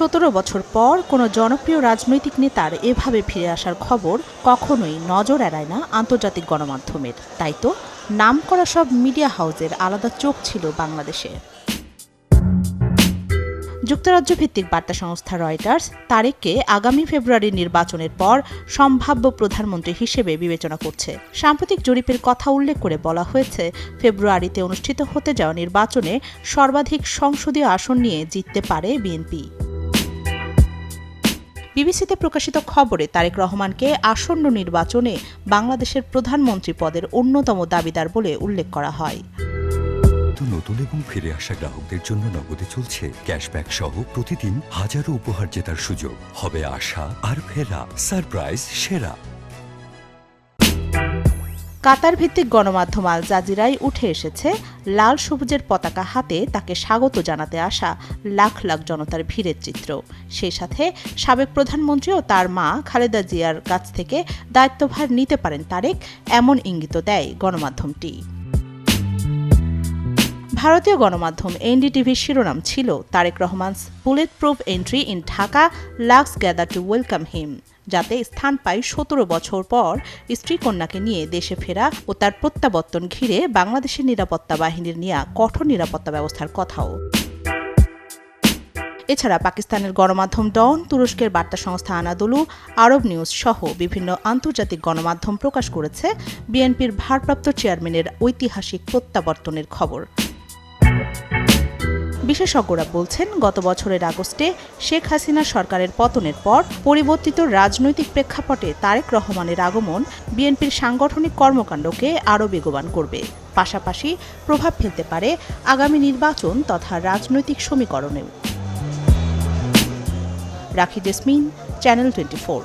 17 বছর পর কোনো জনপ্রিয় রাজনৈতিক নেতার এভাবে ফিরে আসার খবর কখনোই নজর এড়ায় না আন্তর্জাতিক গণমাধ্যমের। তাই তো নামকরা সব মিডিয়া হাউসের আলাদা চোখ ছিল বাংলাদেশে। যুক্তরাজ্য ভিত্তিক বার্তা সংস্থা রয়টার্স তারেককে আগামী ফেব্রুয়ারির নির্বাচনের পর সম্ভাব্য প্রধানমন্ত্রী হিসেবে বিবেচনা করছে। সাম্প্রতিক জরিপের কথা উল্লেখ করে বলা হয়েছে, ফেব্রুয়ারিতে অনুষ্ঠিত হতে যাওয়া নির্বাচনে সর্বাধিক সংসদীয় আসন নিয়ে জিততে পারে বিএনপি। বিবিসিতে প্রকাশিত খবরে তারেক রহমানকে আসন্ন নির্বাচনে বাংলাদেশের প্রধানমন্ত্রী পদের অন্যতম দাবিদার বলে উল্লেখ করা হয়। নতুন এবং ফিরে আসা গ্রাহকদের জন্য নগদে চলছে ক্যাশব্যাক সহ প্রতিদিন হাজারো উপহার জেতার সুযোগ। হবে আশা আর ফেরা, সারপ্রাইজ সেরা। কাতার ভিত্তিক গণমাধ্যম আল জাজিরায় উঠে এসেছে লাল সবুজের পতাকা হাতে তাকে স্বাগত জানাতে আসা লাখ লাখ জনতার ভিড়ের চিত্র। সেই সাথে সাবেক প্রধানমন্ত্রী ও তার মা খালেদা জিয়ার কাছ থেকে দায়িত্বভার নিতে পারেন তারেক, এমন ইঙ্গিত দেয় গণমাধ্যমটি। ভারতীয় গণমাধ্যম এনডিটিভির শিরোনাম ছিল, Tarique Rahman's bulletproof entry in Dhaka lakhs gather to welcome him, যাতে স্থান পায় 17 বছর পর স্ত্রী কন্যাকে নিয়ে দেশে ফেরা ও তার প্রত্যাবর্তন ঘিরে বাংলাদেশের নিরাপত্তা বাহিনীর নেওয়া কঠোর নিরাপত্তা ব্যবস্থার কথাও। এছাড়া পাকিস্তানের গণমাধ্যম ডন, তুরস্কের বার্তা সংস্থা আনাদোলু, আরব নিউজ সহ বিভিন্ন আন্তর্জাতিক গণমাধ্যম প্রকাশ করেছে বিএনপির ভারপ্রাপ্ত চেয়ারম্যানের ঐতিহাসিক প্রত্যাবর্তনের খবর। বিশেষজ্ঞরা বলছেন, গত বছরের আগস্টে শেখ হাসিনা সরকারের পতনের পর পরিবর্তিত রাজনৈতিক প্রেক্ষাপটে তারেক রহমানের আগমন বিএনপির সাংগঠনিক কর্মকাণ্ডকে আরও বেগবান করবে, পাশাপাশি প্রভাব ফেলতে পারে আগামী নির্বাচন তথা রাজনৈতিক সমীকরণেও। রাখি জেসমিন, চ্যানেল 24।